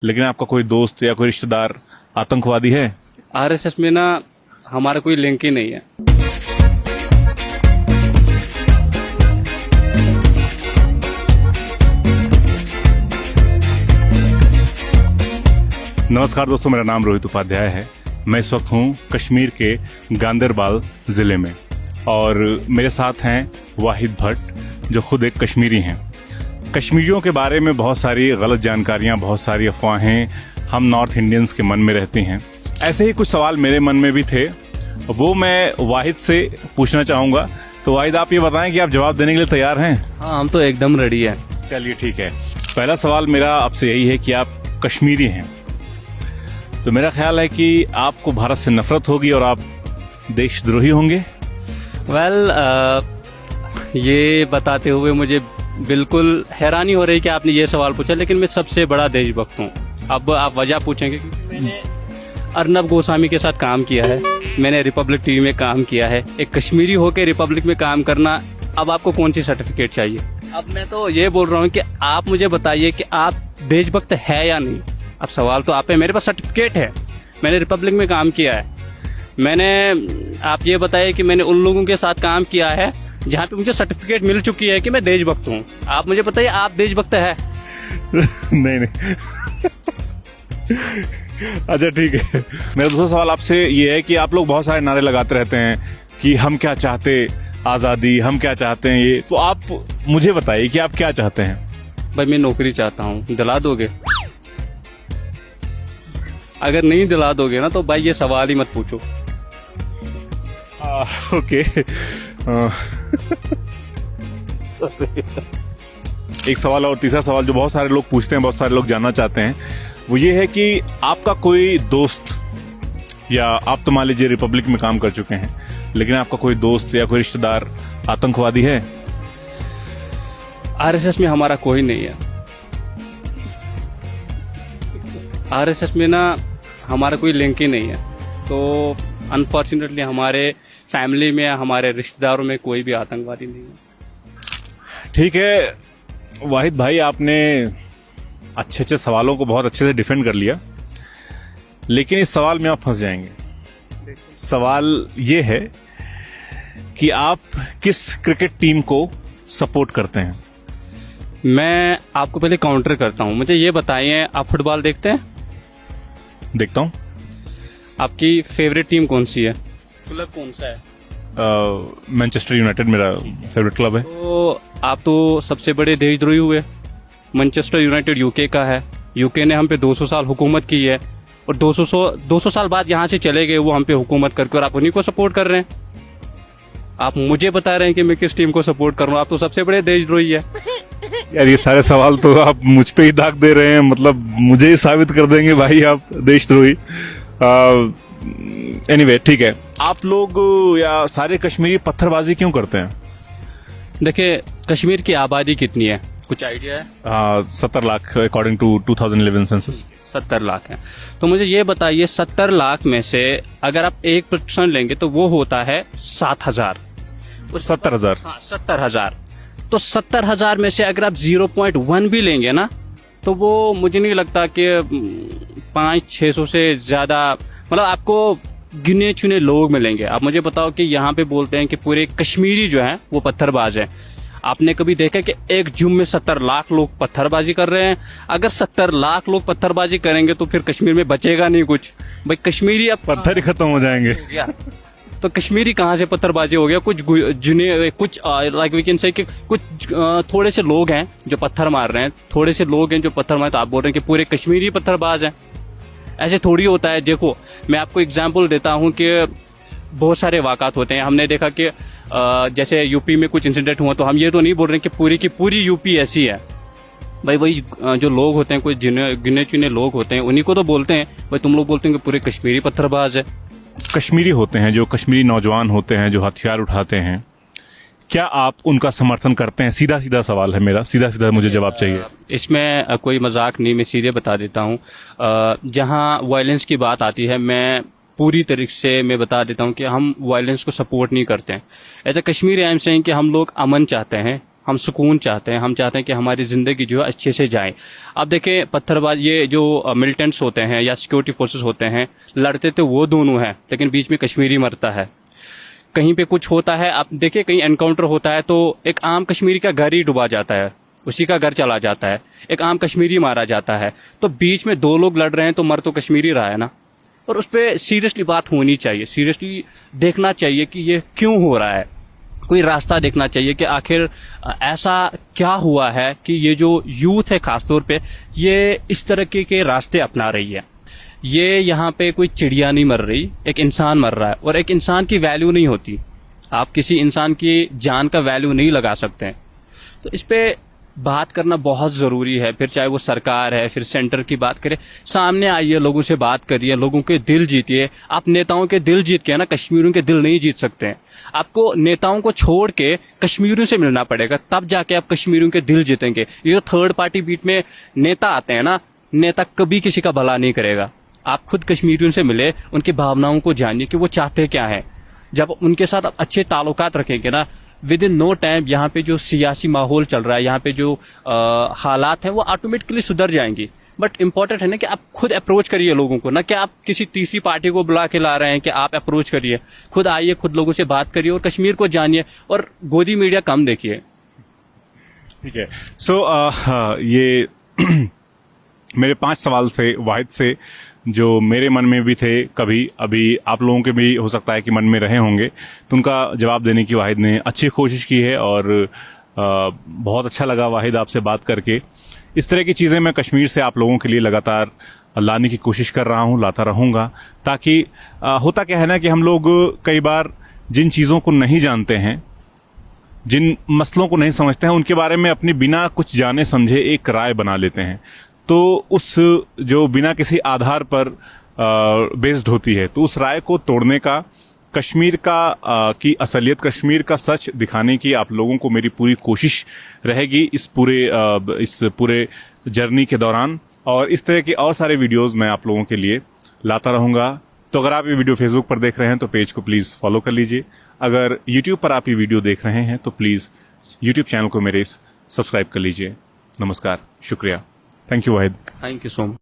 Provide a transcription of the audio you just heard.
लेकिन आपका कोई दोस्त या कोई रिश्तेदार आतंकवादी है? आरएसएस में ना हमारा कोई लिंक ही नहीं है। नमस्कार दोस्तों, मेरा नाम रोहित उपाध्याय है। मैं इस वक्त हूँ कश्मीर के गांदरबाल जिले में और मेरे साथ हैं वाहिद भट्ट, जो खुद एक कश्मीरी हैं। कश्मीरियों के बारे में बहुत सारी गलत जानकारियाँ, बहुत सारी अफवाहें हम नॉर्थ इंडियंस के मन में रहती हैं। ऐसे ही कुछ सवाल मेरे मन में भी थे, वो मैं वाहिद से पूछना चाहूँगा। तो वाहिद, आप ये बताएं कि आप जवाब देने के लिए तैयार हैं? हाँ, हम तो एकदम रेडी हैं। चलिए ठीक है। पहला सवाल मेरा आपसे यही है कि आप कश्मीरी हैं, तो मेरा ख्याल है कि आपको भारत से नफरत होगी और आप देशद्रोही होंगे। ये बताते हुए मुझे बिल्कुल हैरानी हो रही कि आपने ये सवाल पूछा, लेकिन मैं सबसे बड़ा देशभक्त हूँ। अब आप वजह पूछेंगे क्योंकि मैंने अर्नब गोस्वामी के साथ काम किया है, मैंने रिपब्लिक टीवी में काम किया है। एक कश्मीरी होकर रिपब्लिक में काम करना, अब आपको कौन सी सर्टिफिकेट चाहिए? अब मैं तो ये बोल रहा हूँ कि आप मुझे बताइए कि आप देशभक्त है या नहीं। अब सवाल तो आप है, मेरे पास सर्टिफिकेट है, मैंने रिपब्लिक में काम किया है। आप ये बताइए कि मैंने उन लोगों के साथ काम किया है जहाँ पे मुझे सर्टिफिकेट मिल चुकी है कि मैं देशभक्त हूँ। आप मुझे बताइए, आप देशभक्त है? नहीं। अच्छा ठीक है। मेरा दूसरा सवाल आपसे ये है कि आप लोग बहुत सारे नारे लगाते रहते हैं कि हम क्या चाहते, आजादी, हम क्या चाहते हैं। ये तो आप मुझे बताइए कि आप क्या चाहते हैं? भाई, मैं नौकरी चाहता हूँ, दिला दोगे? अगर नहीं दिला दोगे ना तो भाई ये सवाल ही मत पूछो। ओके। एक सवाल और तीसरा सवाल जो बहुत सारे लोग पूछते हैं, बहुत सारे लोग जानना चाहते हैं, वो ये है कि आपका कोई दोस्त, या आप तो मान लीजिए रिपब्लिक में काम कर चुके हैं, लेकिन आपका कोई दोस्त या कोई रिश्तेदार आतंकवादी है? आरएसएस में हमारा कोई नहीं है। आरएसएस में ना हमारा कोई लिंक ही नहीं है, तो अनफॉर्चुनेटली हमारे फैमिली में, हमारे रिश्तेदारों में कोई भी आतंकवादी नहीं है। ठीक है वाहिद भाई, आपने अच्छे अच्छे सवालों को बहुत अच्छे से डिफेंड कर लिया, लेकिन इस सवाल में आप फंस जाएंगे। सवाल ये है कि आप किस क्रिकेट टीम को सपोर्ट करते हैं? मैं आपको पहले काउंटर करता हूं, मुझे ये बताइए, आप फुटबॉल देखते हैं? देखता हूं। आपकी फेवरेट टीम कौन सी है? क्लब कौन सा है? मैनचेस्टर यूनाइटेड मेरा फेवरेट क्लब है। तो आप तो सबसे बड़े देशद्रोही हुए। मैनचेस्टर यूनाइटेड यूके का है, यूके ने हम पे 200 साल हुकूमत की है और 200 साल बाद यहाँ से चले गए वो हम पे हुकूमत करके, और आप उन्हीं को सपोर्ट कर रहे हैं। आप मुझे बता रहे हैं कि मैं किस टीम को सपोर्ट कर रहा हूँ? आप तो सबसे बड़े देशद्रोही है। यार ये सारे सवाल तो आप मुझ पे ही दाग दे रहे हैं, मतलब मुझे ही साबित कर देंगे भाई आप देशद्रोही। एनीवे ठीक है। आप लोग या सारे कश्मीरी पत्थरबाजी क्यों करते हैं? देखिए, कश्मीर की आबादी कितनी है, कुछ आइडिया है? 70 lakh according to 2011 census. 70 lakh है। तो मुझे ये बताइए, 70 लाख में से अगर आप 1% लेंगे तो वो होता है 7,000। 70,000? हाँ, 70,000। तो 70,000 में से अगर आप 0.1 भी लेंगे ना, तो वो मुझे नहीं लगता कि 500-600 से ज्यादा, मतलब आपको गिने चुने लोग मिलेंगे। आप मुझे बताओ कि यहाँ पे बोलते हैं कि पूरे कश्मीरी जो है वो पत्थरबाज है। आपने कभी देखा कि एक जुम में 70 लाख लोग पत्थरबाजी कर रहे हैं? अगर 70 लाख लोग पत्थरबाजी करेंगे तो फिर कश्मीर में बचेगा नहीं कुछ। भाई कश्मीरी अब पत्थर ही खत्म हो जाएंगे। तो कश्मीरी कहाँ से पत्थरबाजी हो गया? कुछ लाइक वी कैन से कि कुछ थोड़े से लोग हैं जो पत्थर मार रहे हैं, थोड़े से लोग हैं जो पत्थर मार, तो आप बोल रहे हैं कि पूरे कश्मीरी पत्थरबाज हैं? ऐसे थोड़ी होता है। देखो, मैं आपको एग्जाम्पल देता हूँ कि बहुत सारे वाक़ात होते हैं। हमने देखा कि जैसे यूपी में कुछ इंसिडेंट हुआ, तो हम ये तो नहीं बोल रहे कि पूरी की पूरी यूपी ऐसी है। भाई वही जो लोग होते हैं, कुछ गिने चुने लोग होते हैं, उन्हीं को तो बोलते हैं। भाई तुम लोग बोलते हैं कि पूरे कश्मीरी पत्थरबाज है। कश्मीरी होते हैं, जो कश्मीरी नौजवान होते हैं, जो हथियार उठाते हैं, क्या आप उनका समर्थन करते हैं? सीधा सीधा सवाल है मेरा, सीधा सीधा मुझे जवाब चाहिए। इसमें कोई मजाक नहीं, मैं सीधे बता देता हूँ। जहाँ वायलेंस की बात आती है, मैं पूरी तरीके से मैं बता देता हूँ कि हम वायलेंस को सपोर्ट नहीं करते हैं। ऐसा कश्मीर आई एम सेइंग कि हम लोग अमन चाहते हैं, हम सुकून चाहते हैं, हम चाहते हैं कि हमारी ज़िंदगी जो है अच्छे से जाए। अब देखें पत्थरबाज ये जो मिलिटेंट्स होते हैं या सिक्योरिटी फोर्सेस होते हैं, लड़ते तो वो दोनों हैं लेकिन बीच में कश्मीरी मरता है। कहीं पे कुछ होता है, आप देखिए कहीं एनकाउंटर होता है तो एक आम कश्मीरी का घर ही डुबा जाता है, उसी का घर चला जाता है, एक आम कश्मीरी मारा जाता है। तो बीच में दो लोग लड़ रहे हैं तो मर तो कश्मीरी रहा है ना। और उस पर सीरियसली बात होनी चाहिए, सीरियसली देखना चाहिए कि ये क्यों हो रहा है। कोई रास्ता देखना चाहिए कि आखिर ऐसा क्या हुआ है कि ये जो यूथ है खासतौर पे ये इस तरह के रास्ते अपना रही है। ये यहाँ पे कोई चिड़िया नहीं मर रही, एक इंसान मर रहा है और एक इंसान की वैल्यू नहीं होती। आप किसी इंसान की जान का वैल्यू नहीं लगा सकते हैं। तो इस पे बात करना बहुत ज़रूरी है। फिर चाहे वो सरकार है, फिर सेंटर की बात करें, सामने आइए, लोगों से बात करिए, लोगों के दिल जीतिए। आप नेताओं के दिल जीत के ना कश्मीरियों के दिल नहीं जीत सकते हैं। आपको नेताओं को छोड़ के कश्मीरियों से मिलना पड़ेगा, तब जाके आप कश्मीरियों के दिल जीतेंगे। ये जो थर्ड पार्टी बीच में नेता आते हैं ना, नेता कभी किसी का भला नहीं करेगा। आप खुद कश्मीरियों से मिले, उनकी भावनाओं को जानिए कि वो चाहते क्या है। जब उनके साथ आप अच्छे ताल्लुकात रखेंगे ना, विद इन नो टाइम यहाँ पे जो सियासी माहौल चल रहा है, यहाँ पे जो हालात हैं वो ऑटोमेटिकली सुधर जाएंगी। बट इम्पोर्टेंट है ना कि आप खुद अप्रोच करिए लोगों को, ना कि आप किसी तीसरी पार्टी को बुला के ला रहे हैं कि आप अप्रोच करिए। खुद आइए, खुद लोगों से बात करिए और कश्मीर को जानिए और गोदी मीडिया कम देखिए। ठीक है। सो ये मेरे 5 सवाल थे वाहिद से जो मेरे मन में भी थे, कभी अभी आप लोगों के भी हो सकता है कि मन में रहे होंगे, तो उनका जवाब देने की वाहिद ने अच्छी कोशिश की है और बहुत अच्छा लगा वाहिद आपसे बात करके। इस तरह की चीज़ें मैं कश्मीर से आप लोगों के लिए लगातार लाने की कोशिश कर रहा हूँ, लाता रहूँगा, ताकि होता क्या है ना कि हम लोग कई बार जिन चीज़ों को नहीं जानते हैं, जिन मसलों को नहीं समझते हैं, उनके बारे में अपनी बिना कुछ जाने समझे एक राय बना लेते हैं। तो उस जो बिना किसी आधार पर बेस्ड होती है, तो उस राय को तोड़ने का, कश्मीर का की असलियत, कश्मीर का सच दिखाने की आप लोगों को मेरी पूरी कोशिश रहेगी इस पूरे जर्नी के दौरान। और इस तरह के और सारे वीडियोस मैं आप लोगों के लिए लाता रहूँगा। तो अगर आप ये वीडियो फेसबुक पर देख रहे हैं तो पेज को प्लीज़ फॉलो कर लीजिए। अगर यूट्यूब पर आप ये वीडियो देख रहे हैं तो प्लीज़ यूट्यूब चैनल को मेरे सब्सक्राइब कर लीजिए। नमस्कार, शुक्रिया। Thank you Wahid. Thank you so much.